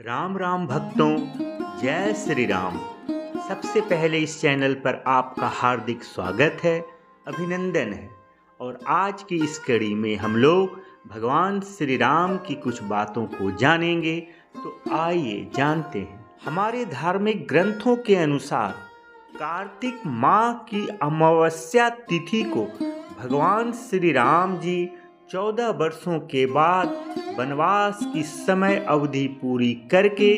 राम राम भक्तों, जय श्री राम। सबसे पहले इस चैनल पर आपका हार्दिक स्वागत है, अभिनंदन है। और आज की इस कड़ी में हम लोग भगवान श्री राम की कुछ बातों को जानेंगे। तो आइए जानते हैं। हमारे धार्मिक ग्रंथों के अनुसार कार्तिक माह की अमावस्या तिथि को भगवान श्री राम जी 14 वर्षों के बाद वनवास की समय अवधि पूरी करके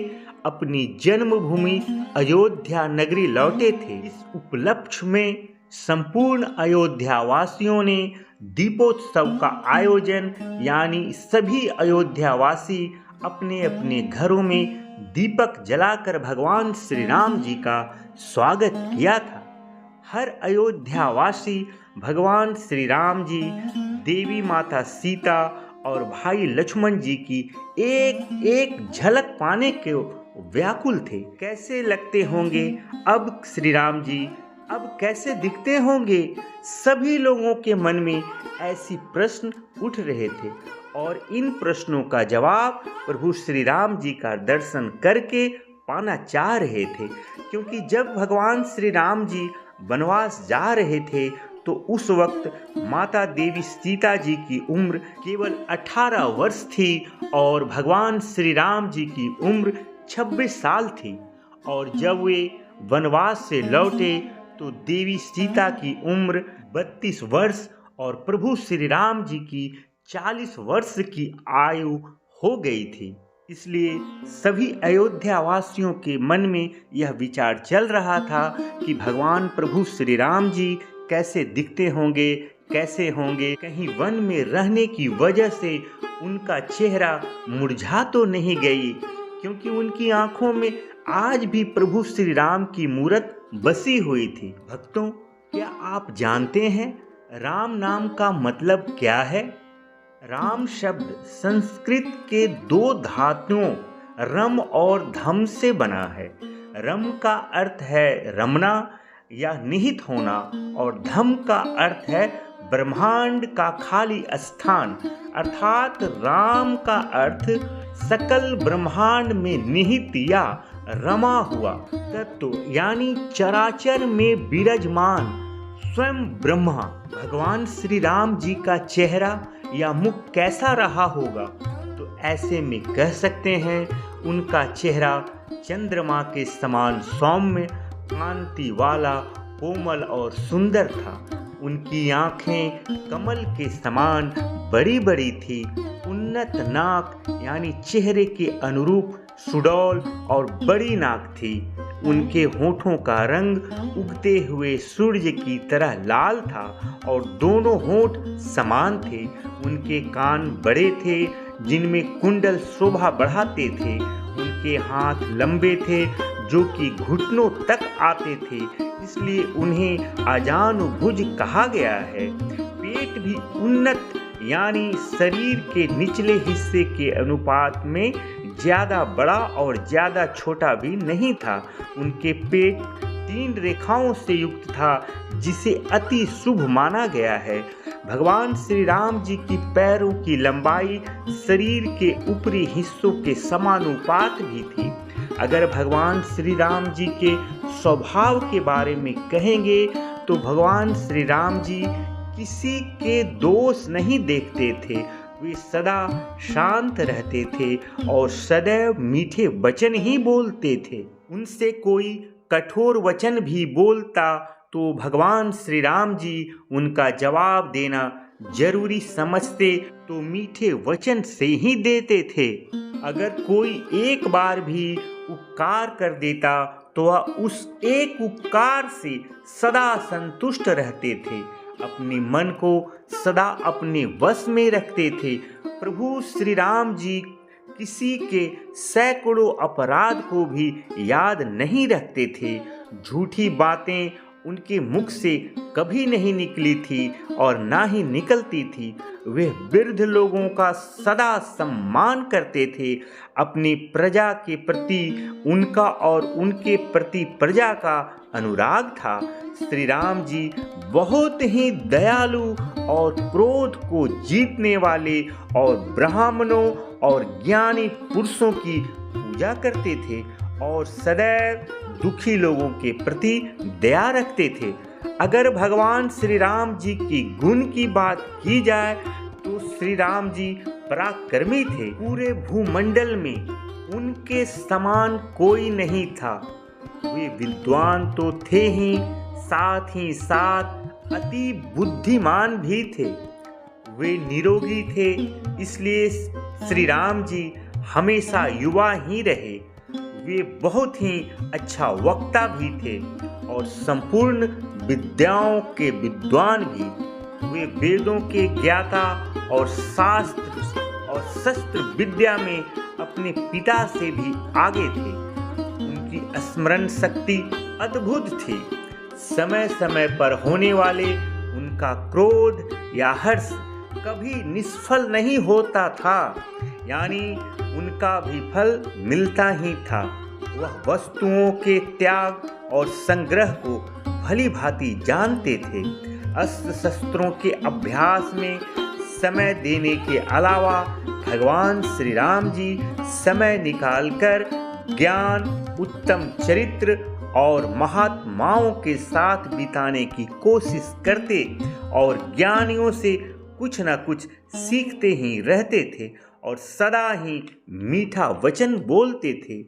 अपनी जन्मभूमि अयोध्या नगरी लौटे थे। इस उपलक्ष्य में संपूर्ण अयोध्या वासियों ने दीपोत्सव का आयोजन, यानी सभी अयोध्या वासी अपने अपने घरों में दीपक जलाकर भगवान श्री राम जी का स्वागत किया था। हर अयोध्यावासी भगवान श्री राम जी, देवी माता सीता और भाई लक्ष्मण जी की एक एक झलक पाने के व्याकुल थे। कैसे लगते होंगे अब श्री राम जी, अब कैसे दिखते होंगे? सभी लोगों के मन में ऐसी प्रश्न उठ रहे थे और इन प्रश्नों का जवाब प्रभु श्री राम जी का दर्शन करके पाना चाह रहे थे। क्योंकि जब भगवान श्री राम जी वनवास जा रहे थे तो उस वक्त माता देवी सीता जी की उम्र केवल 18 वर्ष थी और भगवान श्री राम जी की उम्र 26 साल थी। और जब वे वनवास से लौटे तो देवी सीता की उम्र 32 वर्ष और प्रभु श्री राम जी की 40 वर्ष की आयु हो गई थी। इसलिए सभी अयोध्या वासियों के मन में यह विचार चल रहा था कि भगवान प्रभु श्री राम जी कैसे दिखते होंगे, कैसे होंगे। कहीं वन में रहने की वजह से उनका चेहरा मुरझा तो नहीं गई, क्योंकि उनकी आंखों में आज भी प्रभु श्री राम की मूरत बसी हुई थी। भक्तों, क्या आप जानते हैं राम नाम का मतलब क्या है? राम शब्द संस्कृत के 2 धातुओं रम और धम से बना है। रम का अर्थ है रमना या निहित होना और धम का अर्थ है ब्रह्मांड का खाली स्थान, अर्थात राम का अर्थ सकल ब्रह्मांड में निहित या रमा हुआ तत्व, यानी चराचर में विराजमान स्वयं ब्रह्मा। भगवान श्री राम जी का चेहरा या मुख कैसा रहा होगा? तो ऐसे में कह सकते हैं उनका चेहरा चंद्रमा के समान सौम्य, कांति वाला, कोमल और सुंदर था। उनकी आंखें कमल के समान बड़ी बड़ी थी। उन्नत नाक यानी चेहरे के अनुरूप सुडौल और बड़ी नाक थी। उनके होठों का रंग उगते हुए सूर्य की तरह लाल था और दोनों होठ समान थे। उनके कान बड़े थे जिनमें कुंडल शोभा बढ़ाते थे। उनके हाथ लंबे थे जो कि घुटनों तक आते थे, इसलिए उन्हें अजानुभुज कहा गया है। पेट भी उन्नत यानी शरीर के निचले हिस्से के अनुपात में ज्यादा बड़ा और ज्यादा छोटा भी नहीं था। उनके पेट 3 रेखाओं से युक्त था, जिसे अति शुभ माना गया है। भगवान श्री राम जी की पैरों की लंबाई शरीर के ऊपरी हिस्सों के समानुपात भी थी। अगर भगवान श्री राम जी के स्वभाव के बारे में कहेंगे तो भगवान श्री राम जी किसी के दोष नहीं देखते थे। वे सदा शांत रहते थे और सदैव मीठे वचन ही बोलते थे। उनसे कोई कठोर वचन भी बोलता तो भगवान श्री राम जी उनका जवाब देना जरूरी समझते तो मीठे वचन से ही देते थे। अगर कोई एक बार भी उपकार कर देता तो वह उस एक उपकार से सदा संतुष्ट रहते थे। अपने मन को सदा अपने वश में रखते थे। प्रभु श्री राम जी किसी के सैकड़ों अपराध को भी याद नहीं रखते थे। झूठी बातें उनके मुख से कभी नहीं निकली थी और ना ही निकलती थी। वे वृद्ध लोगों का सदा सम्मान करते थे। अपनी प्रजा के प्रति उनका और उनके प्रति प्रजा का अनुराग था। श्री राम जी बहुत ही दयालु और क्रोध को जीतने वाले और ब्राह्मणों और ज्ञानी पुरुषों की पूजा करते थे और सदैव दुखी लोगों के प्रति दया रखते थे। अगर भगवान श्री राम जी की गुण की बात की जाए तो श्री राम जी पराक्रमी थे। पूरे भूमंडल में उनके समान कोई नहीं था। वे विद्वान तो थे ही साथ अति बुद्धिमान भी थे। वे निरोगी थे, इसलिए श्री राम जी हमेशा युवा ही रहे। वे बहुत ही अच्छा वक्ता भी थे और संपूर्ण विद्याओं के विद्वान भी। वे वेदों के ज्ञाता और शस्त्र विद्या में अपने पिता से भी आगे थे। उनकी स्मरण शक्ति अद्भुत थी। समय समय पर होने वाले उनका क्रोध या हर्ष कभी निष्फल नहीं होता था, यानी उनका भी फल मिलता ही था। वह वस्तुओं के त्याग और संग्रह को भली भांति जानते थे। अस्त्र शस्त्रों के अभ्यास में समय देने के अलावा भगवान श्री राम जी समय निकालकर ज्ञान, उत्तम चरित्र और महात्माओं के साथ बिताने की कोशिश करते और ज्ञानियों से कुछ न कुछ सीखते ही रहते थे और सदा ही मीठा वचन बोलते थे।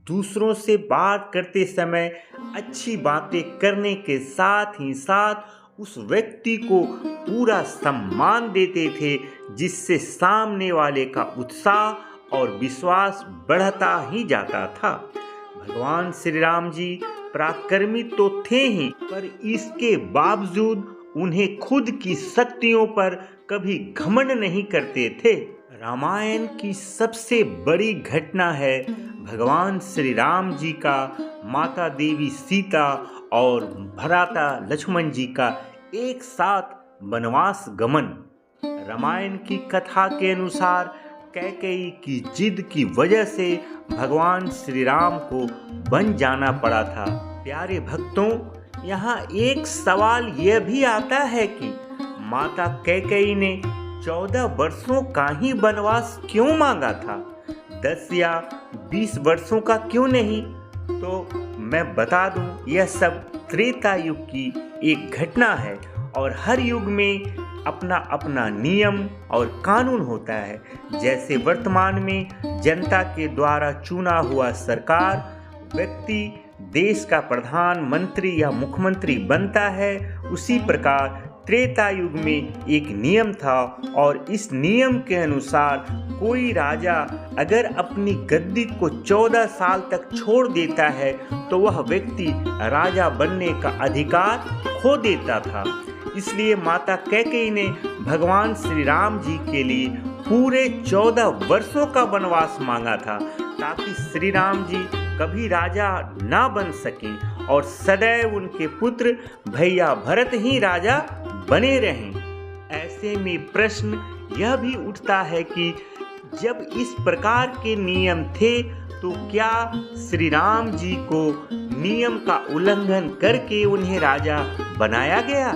दूसरों से बात करते समय अच्छी बातें करने के साथ ही साथ उस व्यक्ति को पूरा सम्मान देते थे, जिससे सामने वाले का उत्साह और विश्वास बढ़ता ही जाता था। भगवान श्री राम जी पराक्रमी तो थे ही, पर इसके बावजूद उन्हें खुद की शक्तियों पर कभी घमंड नहीं करते थे। रामायण की सबसे बड़ी घटना है भगवान श्री राम जी का माता देवी सीता और भ्राता लक्ष्मण जी का एक साथ वनवास गमन। रामायण की कथा के अनुसार कैकेयी की जिद की वजह से भगवान श्री राम को वन जाना पड़ा था। प्यारे भक्तों, यहाँ एक सवाल यह भी आता है कि माता कैकेयी ने 14 वर्षों का ही वनवास क्यों मांगा था, 10 या 20 वर्षों का क्यों नहीं? तो मैं बता दूं, यह सब त्रेता युग की एक घटना है और हर युग में अपना अपना नियम और कानून होता है। जैसे वर्तमान में जनता के द्वारा चुना हुआ सरकार व्यक्ति देश का प्रधानमंत्री या मुख्यमंत्री बनता है, उसी प्रकार त्रेता युग में एक नियम था और इस नियम के अनुसार कोई राजा अगर अपनी गद्दी को 14 साल तक छोड़ देता है तो वह व्यक्ति राजा बनने का अधिकार खो देता था। इसलिए माता कैकेयी ने भगवान श्री राम जी के लिए पूरे 14 वर्षों का वनवास मांगा था, ताकि श्री राम जी कभी राजा ना बन सकें और सदैव उनके पुत्र भैया भरत ही राजा बने रहें। ऐसे में प्रश्न यह भी उठता है कि जब इस प्रकार के नियम थे तो क्या श्री राम जी को नियम का उल्लंघन करके उन्हें राजा बनाया गया?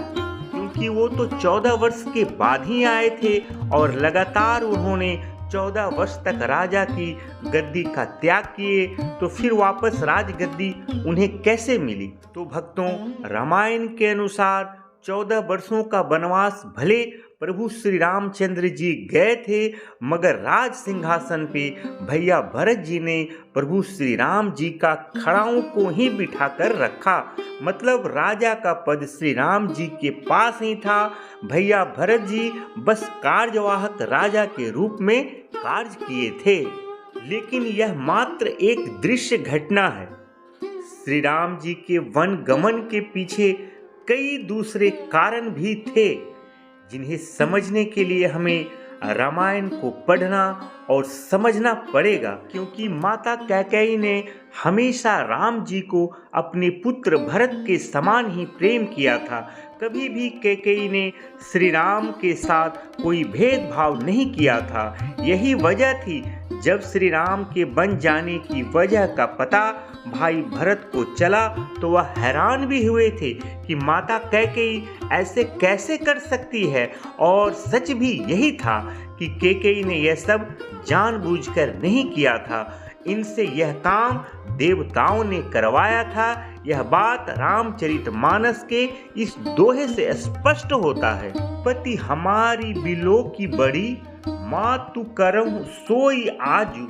क्योंकि वो तो 14 वर्ष के बाद ही आए थे और लगातार उन्होंने 14 वर्ष तक राजा की गद्दी का त्याग किए, तो फिर वापस राजगद्दी उन्हें कैसे मिली? तो भक्तों, रामायण के अनुसार 14 वर्षों का वनवास भले प्रभु श्री रामचंद्र जी गए थे, मगर राज सिंहासन पे भैया भरत जी ने प्रभु श्री राम जी का खड़ाओं को ही बिठाकर रखा। मतलब राजा का पद श्री राम जी के पास ही था। भैया भरत जी बस कार्यवाहक राजा के रूप में कार्य किए थे। लेकिन यह मात्र एक दृश्य घटना है। श्री राम जी के वन गमन के पीछे कई दूसरे कारण भी थे, जिन्हें समझने के लिए हमें रामायण को पढ़ना और समझना पड़ेगा। क्योंकि माता कैकेयी ने हमेशा राम जी को अपने पुत्र भरत के समान ही प्रेम किया था। कभी भी कैकेयी ने श्री राम के साथ कोई भेदभाव नहीं किया था। यही वजह थी जब श्री राम के बन जाने की वजह का पता भाई भरत को चला तो वह हैरान भी हुए थे कि माता कैकेयी ऐसे कैसे कर सकती है। और सच भी यही था कि कैकेयी ने यह सब जानबूझकर नहीं किया था। इनसे यह काम देवताओं ने करवाया था। यह बात रामचरितमानस के इस दोहे से स्पष्ट होता है। पति हमारी बिलो की बड़ी, माँ तू करहु सोई आजू,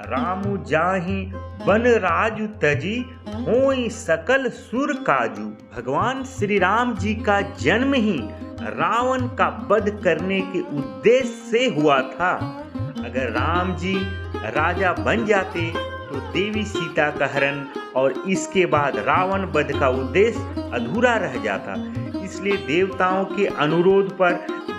रामु जाहि बन राजु तजी, होई सकल सुर काजू। भगवान श्री राम जी का जन्म ही रावण का वध करने के उद्देश्य से हुआ था। अगर राम जी राजा बन जाते तो देवी सीता का हरण और इसके बाद रावण वध का उद्देश्य अधूरा रह जाता। इसलिए देवताओं के अनुरोध पर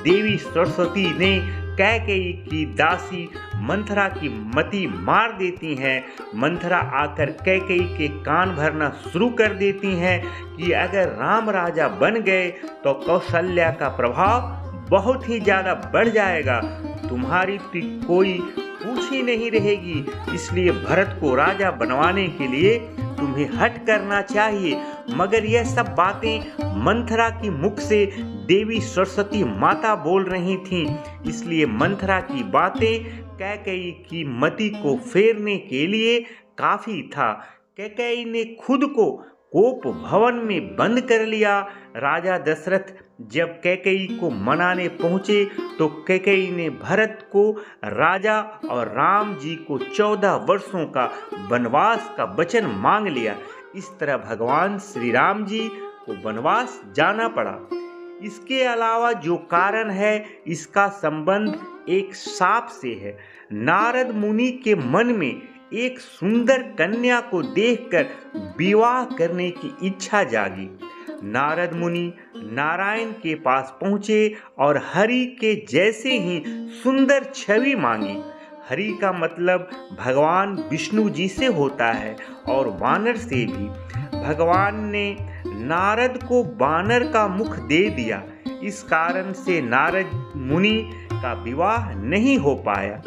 देवी सरस्वती ने कैकेयी की दासी मंथरा की मति मार देती हैं। मंथरा आकर कैकेयी के कान भरना शुरू कर देती हैं कि अगर राम राजा बन गए तो कौशल्या का प्रभाव बहुत ही ज़्यादा बढ़ जाएगा, तुम्हारी तो कोई पूछ ही नहीं रहेगी। इसलिए भरत को राजा बनवाने के लिए तुम्हें हट करना चाहिए। मगर यह सब बातें मंथरा की मुख से देवी सरस्वती माता बोल रही थीं। इसलिए मंथरा की बातें कैकेयी की मति को फेरने के लिए काफी था। कैकेयी ने खुद को कोप भवन में बंद कर लिया। राजा दशरथ जब कैकेयी को मनाने पहुंचे तो कैकेयी ने भरत को राजा और राम जी को 14 वर्षों का वनवास का वचन मांग लिया। इस तरह भगवान श्री राम जी को वनवास जाना पड़ा। इसके अलावा जो कारण है इसका संबंध एक साप से है। नारद मुनि के मन में एक सुंदर कन्या को देखकर विवाह करने की इच्छा जागी। नारद मुनि नारायण के पास पहुँचे और हरि के जैसे ही सुंदर छवि मांगी। हरि का मतलब भगवान विष्णु जी से होता है और वानर से भी। भगवान ने नारद को वानर का मुख दे दिया। इस कारण से नारद मुनि का विवाह नहीं हो पाया।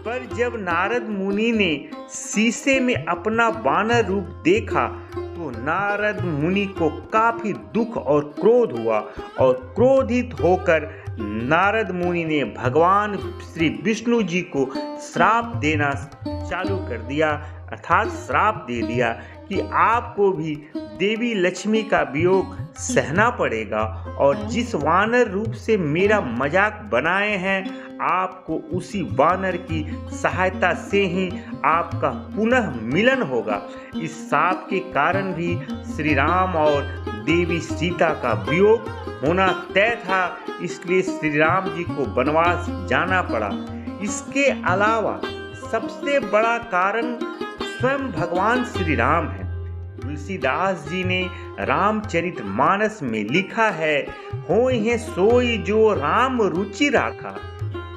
पर जब नारद मुनि ने शीशे में अपना वानर रूप देखा तो नारद मुनि को काफी दुख और क्रोध हुआ और क्रोधित होकर नारद मुनि ने भगवान श्री विष्णु जी को श्राप देना चालू कर दिया, अर्थात श्राप दे दिया कि आपको भी देवी लक्ष्मी का वियोग सहना पड़ेगा और जिस वानर रूप से मेरा मजाक बनाए हैं आपको उसी वानर की सहायता से ही आपका पुनः मिलन होगा। इस शाप के कारण भी श्री राम और देवी सीता का वियोग होना तय था। इसलिए श्री राम जी को वनवास जाना पड़ा। इसके अलावा सबसे बड़ा कारण स्वयं भगवान श्री राम है। तुलसीदास जी ने रामचरितमानस में लिखा है, होई है सोई जो राम रुचि राखा,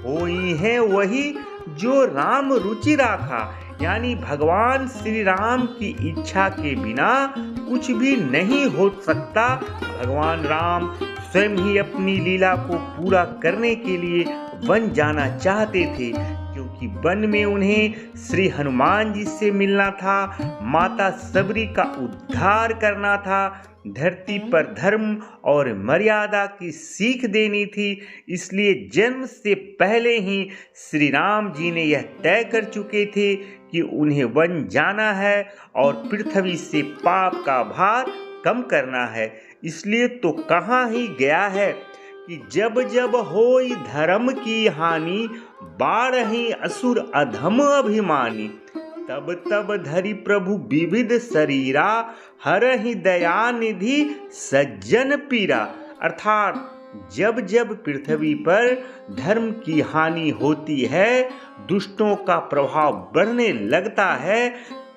होई है वही जो राम रुचि राखा। यानी भगवान श्री राम की इच्छा के बिना कुछ भी नहीं हो सकता। भगवान राम स्वयं ही अपनी लीला को पूरा करने के लिए वन जाना चाहते थे, क्योंकि वन में उन्हें श्री हनुमान जी से मिलना था, माता सबरी का उद्धार करना था, धरती पर धर्म और मर्यादा की सीख देनी थी। इसलिए जन्म से पहले ही श्री राम जी ने यह तय कर चुके थे कि उन्हें वन जाना है और पृथ्वी से पाप का भार कम करना है। इसलिए तो कहाँ ही गया है कि जब जब होई धर्म की हानि, बाढ़हि असुर अधम अभिमानी, तब तब धरि प्रभु विविध शरीरा, हरहि दया निधि सज्जन पीरा। अर्थात जब जब पृथ्वी पर धर्म की हानि होती है, दुष्टों का प्रभाव बढ़ने लगता है,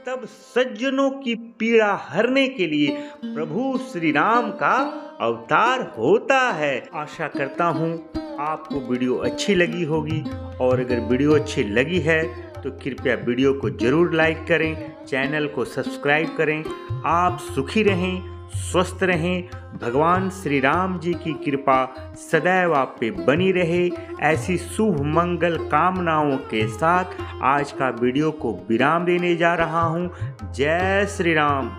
तब सज्जनों की पीड़ा हरने के लिए प्रभु श्री राम का अवतार होता है। आशा करता हूँ आपको वीडियो अच्छी लगी होगी और अगर वीडियो अच्छी लगी है तो कृपया वीडियो को जरूर लाइक करें, चैनल को सब्सक्राइब करें। आप सुखी रहें, स्वस्थ रहें। भगवान श्री राम जी की कृपा सदैव आप पे बनी रहे। ऐसी शुभ मंगल कामनाओं के साथ आज का वीडियो को विराम देने जा रहा हूँ। जय श्री राम।